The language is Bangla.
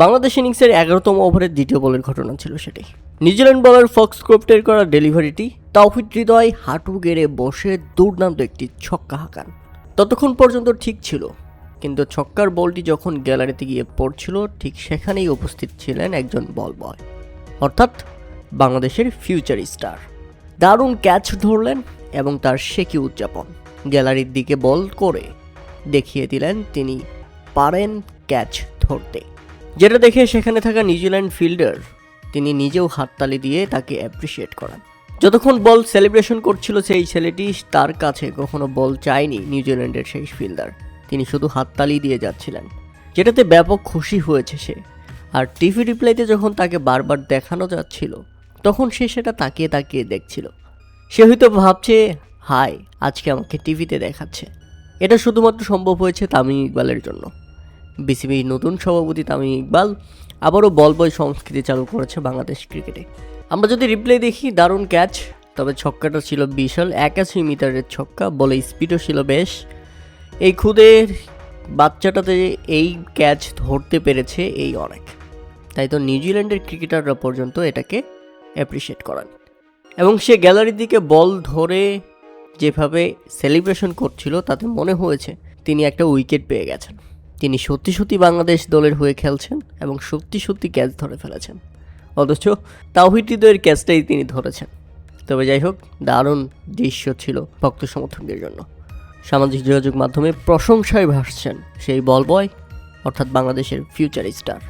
বাংলাদেশ ইনিংসের 11তম ওভারের দ্বিতীয় বলের ঘটনা ছিল সেটি। নিউজিল্যান্ড বলার ফক্সকোপ্টের করা ডেলিভারিটি তাওহিদ হৃদয় হাঁটু গেড়ে বসে দুর্দান্ত একটি ছক্কা হাঁকান। ততক্ষণ পর্যন্ত ঠিক ছিল, কিন্তু ছক্কার বলটি যখন গ্যালারিতে গিয়ে পড়ছিল ঠিক সেখানেই উপস্থিত ছিলেন একজন বল বয়, অর্থাৎ বাংলাদেশের ফিউচার স্টার। দারুণ ক্যাচ ধরলেন এবং তার সে কি উদযাপন! গ্যালারির দিকে বল করে দেখিয়ে দিলেন তিনি পারেন ক্যাচ ধরতে, যেটা দেখে সেখানে থাকা নিউজিল্যান্ড ফিল্ডার তিনি নিজেও হাততালি দিয়ে তাকে অ্যাপ্রিসিয়েট করেন। যতক্ষণ বল সেলিব্রেশন করছিল সেই ছেলেটি, তার কাছে কখনো বল চায়নি নিউজিল্যান্ডের সেই ফিল্ডার, তিনি শুধু হাততালি দিয়ে যাচ্ছিলেন, যেটাতে ব্যাপক খুশি হয়েছে সে। আর টিভি রিপ্লাইতে যখন তাকে বারবার দেখানো যাচ্ছিল তখন সে সেটা তাকিয়ে তাকিয়ে দেখছিল। সে হয়তো ভাবছে, হাই, আজকে আমাকে টিভিতে দেখাচ্ছে। এটা শুধুমাত্র সম্ভব হয়েছে তামিম ইকবালের জন্য। বিসিবির নতুন সভাপতি তামিম ইকবাল আবারও বল বয় সংস্কৃতি চালু করেছে বাংলাদেশ ক্রিকেটে। আমরা যদি রিপ্লে দেখি, দারুণ ক্যাচ, তবে ছক্কাটা ছিল বিশাল 81 মিটারের ছক্কা, বলে স্পিডও ছিল বেশ। এই খুদের বাচ্চাটাতে এই ক্যাচ ধরতে পেরেছে এই অনেক, তাই তো নিউজিল্যান্ডের ক্রিকেটাররা পর্যন্ত এটাকে অ্যাপ্রিসিয়েট করেন। এবং সে গ্যালারির দিকে বল ধরে যেভাবে সেলিব্রেশন করছিল তাতে মনে হয়েছে তিনি একটা উইকেট পেয়ে গেছেন। তিনি সত্যি সত্যি বাংলাদেশ দলের হয়ে খেলছেন এবং সত্যি সত্যি ক্যাচ ধরে ফেলেছেন, অথচ তাওহিদ হৃদয়ের ক্যাচটাই তিনি ধরেছেন। তবে যাই হোক, দারুণ দৃশ্য ছিল ভক্ত সমর্থকদের জন্য। সামাজিক যোগাযোগ মাধ্যমে প্রশংসায় ভাসছেন সেই বল বয়, অর্থাৎ বাংলাদেশের ফিউচার স্টার।